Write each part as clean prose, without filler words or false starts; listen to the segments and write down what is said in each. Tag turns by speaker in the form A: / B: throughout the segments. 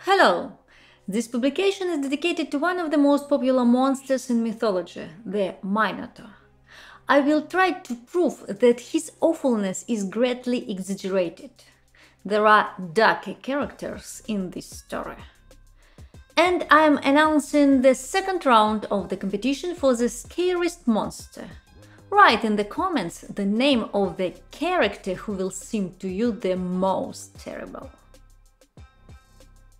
A: Hello! This publication is dedicated to one of the most popular monsters in mythology, the Minotaur. I will try to prove that his awfulness is greatly exaggerated. There are darker characters in this story. And I am announcing the second round of the competition for the scariest monster. Write in the comments the name of the character who will seem to you the most terrible.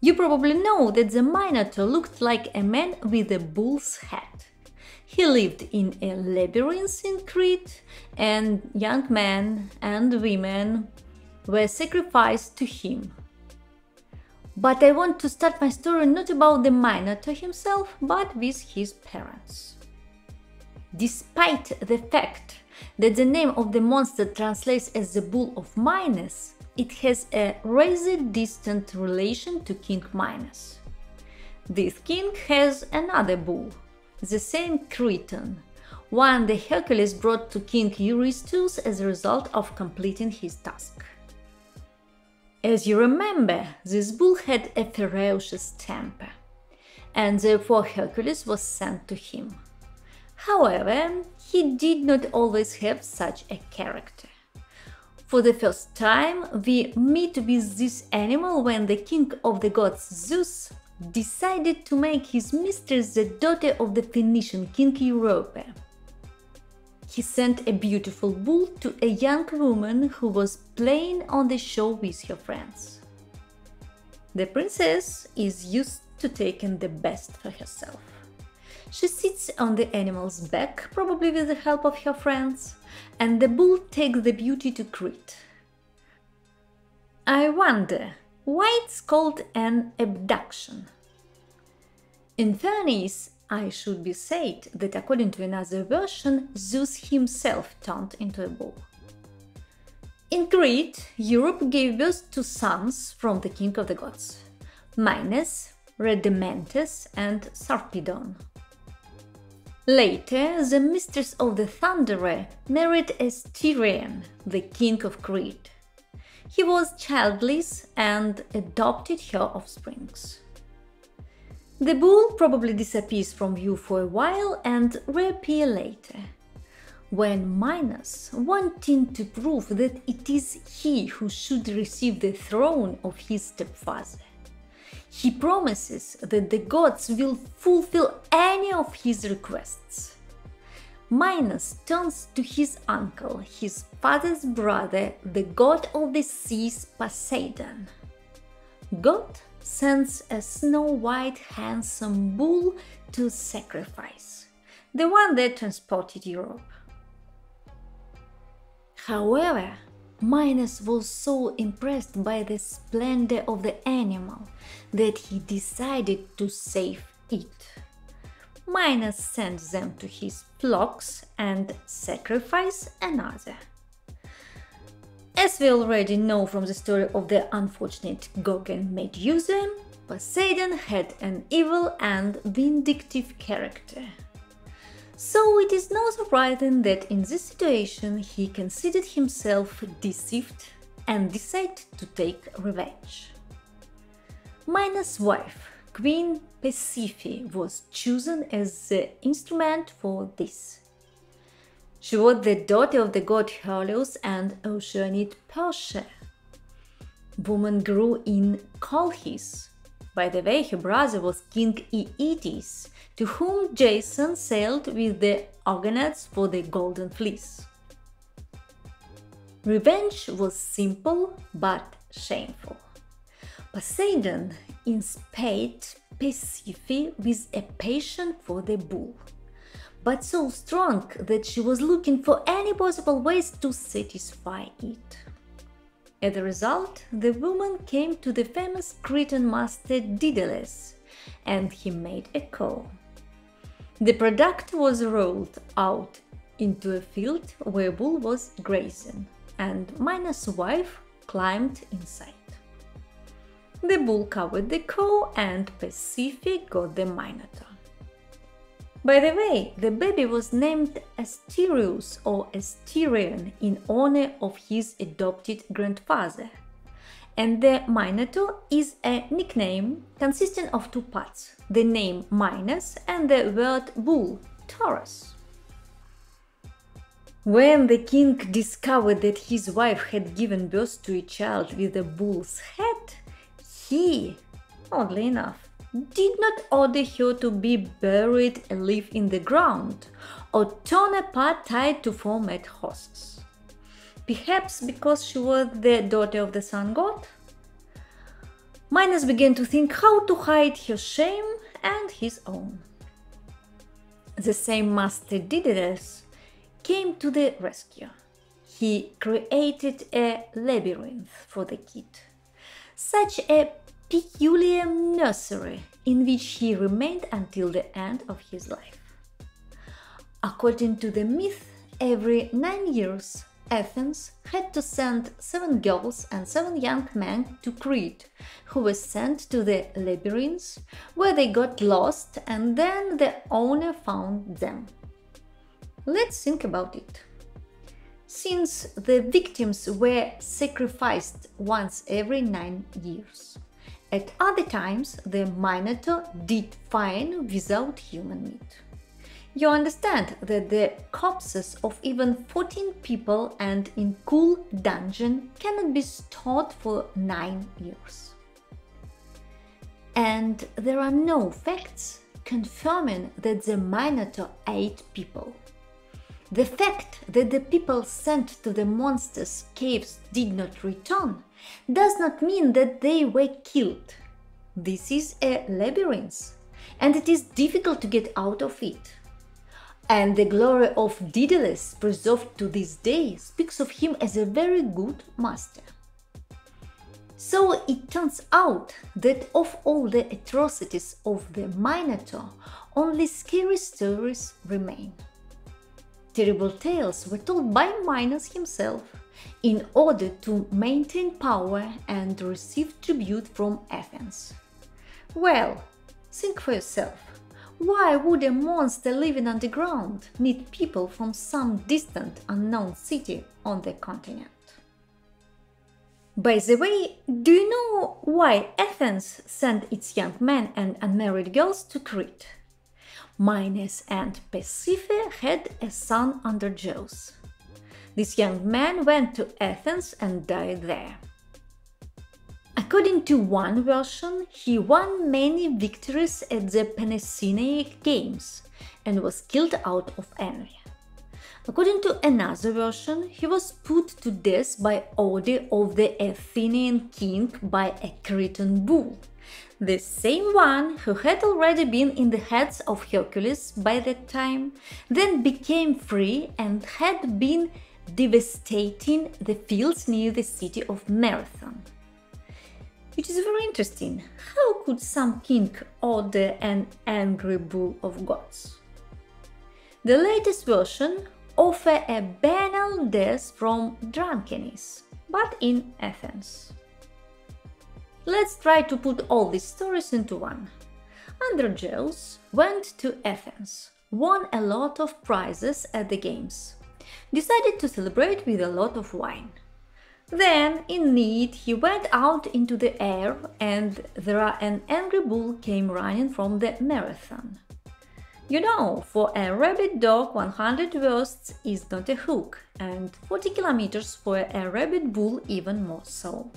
A: You probably know that the Minotaur looked like a man with a bull's head. He lived in a labyrinth in Crete, and young men and women were sacrificed to him. But I want to start my story not about the Minotaur himself, but with his parents. Despite the fact that the name of the monster translates as the Bull of Minos, it has a rather distant relation to King Minos. This king has another bull, the same Cretan, one that Hercules brought to King Eurystheus as a result of completing his task. As you remember, this bull had a ferocious temper, and therefore Hercules was sent to him. However, he did not always have such a character. For the first time, we meet with this animal when the king of the gods Zeus decided to make his mistress the daughter of the Phoenician king Europa. He sent a beautiful bull to a young woman who was playing on the shore with her friends. The princess is used to taking the best for herself. She sits on the animal's back, probably with the help of her friends, and the bull takes the beauty to Crete. I wonder why it's called an abduction. In fairness, I should be said that according to another version, Zeus himself turned into a bull. In Crete, Europe gave birth to sons from the king of the gods, Minos, Rhadamanthus and Sarpedon. Later, the mistress of the Thunderer married Astyrian, the king of Crete. He was childless and adopted her offsprings. The bull probably disappears from view for a while and reappears later, when Minos, wanting to prove that it is he who should receive the throne of his stepfather, he promises that the gods will fulfill any of his requests. Minos turns to his uncle, his father's brother, the god of the seas Poseidon. God sends a snow-white handsome bull to sacrifice, the one that transported Europe. However, Minos was so impressed by the splendor of the animal that he decided to save it. Minos sent them to his flocks and sacrificed another. As we already know from the story of the unfortunate Gorgon Medusa, Poseidon had an evil and vindictive character. So it is not surprising that in this situation he considered himself deceived and decided to take revenge. Minos' wife, Queen Persephone, was chosen as the instrument for this. She was the daughter of the god Helios and Oceanid Persia. Woman grew in Colchis. By the way, her brother was King Aeetes, to whom Jason sailed with the Argonauts for the Golden Fleece. Revenge was simple but shameful. Poseidon inspired Persephone with a passion for the bull, but so strong that she was looking for any possible ways to satisfy it. As a result, the woman came to the famous Cretan master Daedalus, and he made a cow. The product was rolled out into a field where a bull was grazing, and Minos' wife climbed inside. The bull covered the cow, and Persephone got the Minotaur. By the way, the baby was named Asterius or Asterion in honor of his adopted grandfather, and the Minotaur is a nickname consisting of two parts, the name Minos and the word bull, Taurus. When the king discovered that his wife had given birth to a child with a bull's head, he, oddly enough, did not order her to be buried alive in the ground or torn apart tied to four mad horses. Perhaps because she was the daughter of the sun god? Minos began to think how to hide her shame and his own. The same master Daedalus came to the rescue. He created a labyrinth for the kid, such a peculiar nursery in which he remained until the end of his life. According to the myth, every 9 years, Athens had to send 7 girls and 7 young men to Crete, who were sent to the labyrinths, where they got lost and then the owner found them. Let's think about it. Since the victims were sacrificed once every 9 years, at other times the Minotaur did fine without human meat. You understand that the corpses of even 14 people and in cool dungeon cannot be stored for 9 years. And there are no facts confirming that the Minotaur ate people. The fact that the people sent to the monster's caves did not return does not mean that they were killed. This is a labyrinth, and it is difficult to get out of it. And the glory of Daedalus, preserved to this day, speaks of him as a very good master. So it turns out that of all the atrocities of the Minotaur, only scary stories remain. Terrible tales were told by Minos himself in order to maintain power and receive tribute from Athens. Well, think for yourself. Why would a monster living underground need people from some distant unknown city on the continent? By the way, do you know why Athens sent its young men and unmarried girls to Crete? Minos and Persephone had a son under Zeus. This young man went to Athens and died there. According to one version, he won many victories at the Penesinaic Games and was killed out of envy. According to another version, he was put to death by order of the Athenian king by a Cretan bull, the same one who had already been in the hands of Hercules by that time, then became free and had been devastating the fields near the city of Marathon. It is very interesting. How could some king order an angry bull of gods? The latest version offers a banal death from drunkenness, but in Athens. Let's try to put all these stories into one. Androgeus went to Athens, won a lot of prizes at the games, decided to celebrate with a lot of wine. Then, in need, he went out into the air, and there an angry bull came running from the marathon. You know, for a rabid dog 100 versts is not a hook, and 40 kilometers for a rabid bull even more so.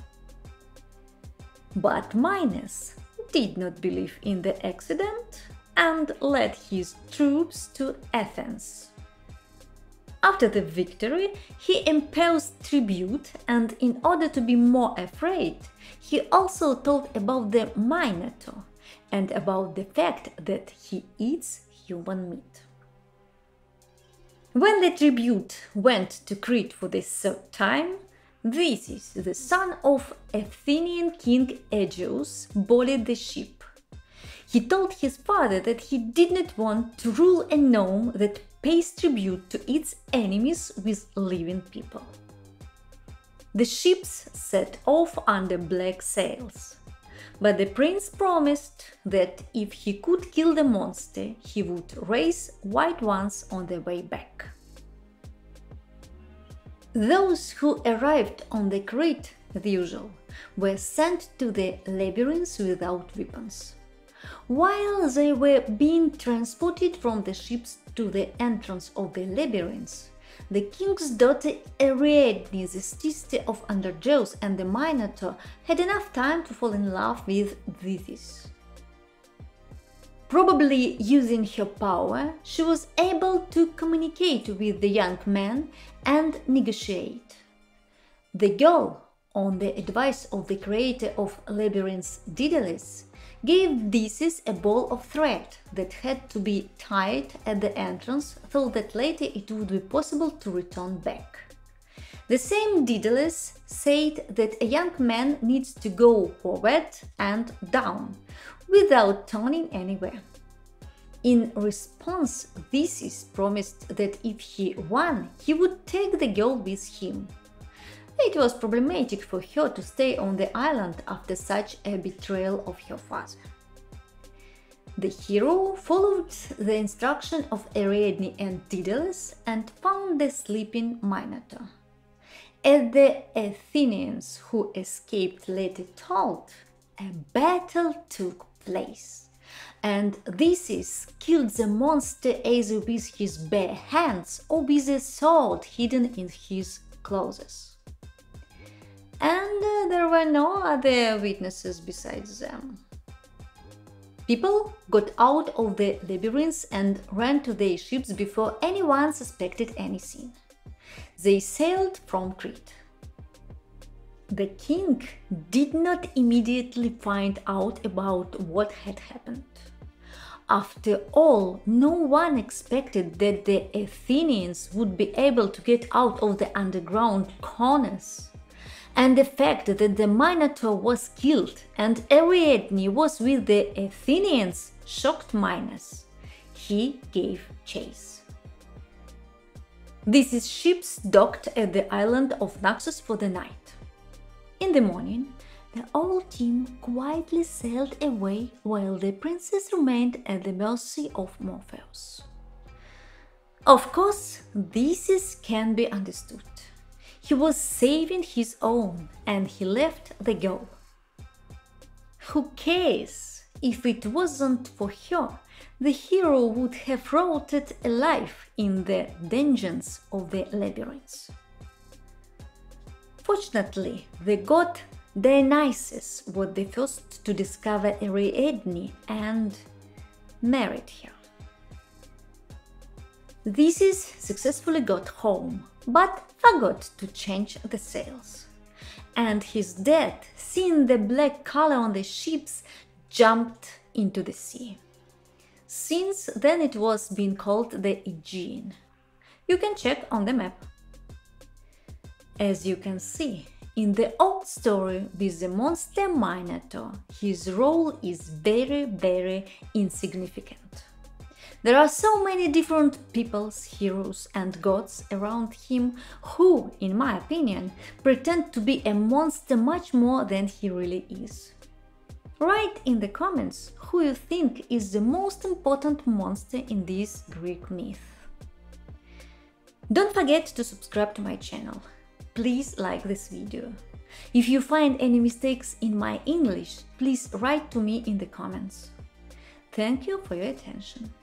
A: But Minos did not believe in the accident and led his troops to Athens. After the victory, he imposed tribute, and in order to be more afraid, he also told about the Minotaur and about the fact that he eats human meat. When the tribute went to Crete for the third time, Theseus, the son of Athenian king Aegeus, bullied the sheep. He told his father that he did not want to rule a gnome that pays tribute to its enemies with living people. The ships set off under black sails, but the prince promised that if he could kill the monster, he would raise white ones on the way back. Those who arrived on the Crete the usual, were sent to the labyrinths without weapons. While they were being transported from the ships to the entrance of the labyrinths, the king's daughter Ariadne, the sister of Androgeus and the Minotaur, had enough time to fall in love with Thetis. Probably using her power, she was able to communicate with the young man and negotiate. The girl, on the advice of the creator of labyrinths, Daedalus, gave Theseus a ball of thread that had to be tied at the entrance so that later it would be possible to return back. The same Daedalus said that a young man needs to go forward and down, without turning anywhere. In response, Theseus promised that if he won, he would take the girl with him. It was problematic for her to stay on the island after such a betrayal of her father. The hero followed the instruction of Ariadne and Daedalus and found the sleeping Minotaur. As the Athenians who escaped later told, a battle took place, and Theseus killed the monster either with his bare hands or with a sword hidden in his clothes. And there were no other witnesses besides them. People got out of the labyrinths and ran to their ships before anyone suspected anything. They sailed from Crete. The king did not immediately find out about what had happened. After all, no one expected that the Athenians would be able to get out of the underground corners. And the fact that the Minotaur was killed and Ariadne was with the Athenians shocked Minos. He gave chase. These ships docked at the island of Naxos for the night. In the morning, the whole team quietly sailed away while the princess remained at the mercy of Morpheus. Of course, this can be understood. He was saving his own and he left the girl. Who cares? If it wasn't for her, the hero would have rotted alive in the dungeons of the labyrinths. Fortunately, the god Dionysus was the first to discover Ariadne and married her. Theseus successfully got home, but forgot to change the sails. And his dad, seeing the black color on the ships, jumped into the sea. Since then it was being called the Aegean. You can check on the map. As you can see, in the old story with the monster Minotaur, his role is very insignificant. There are so many different peoples, heroes and gods around him who, in my opinion, pretend to be a monster much more than he really is. Write in the comments who you think is the most important monster in this Greek myth. Don't forget to subscribe to my channel. Please like this video. If you find any mistakes in my English, please write to me in the comments. Thank you for your attention.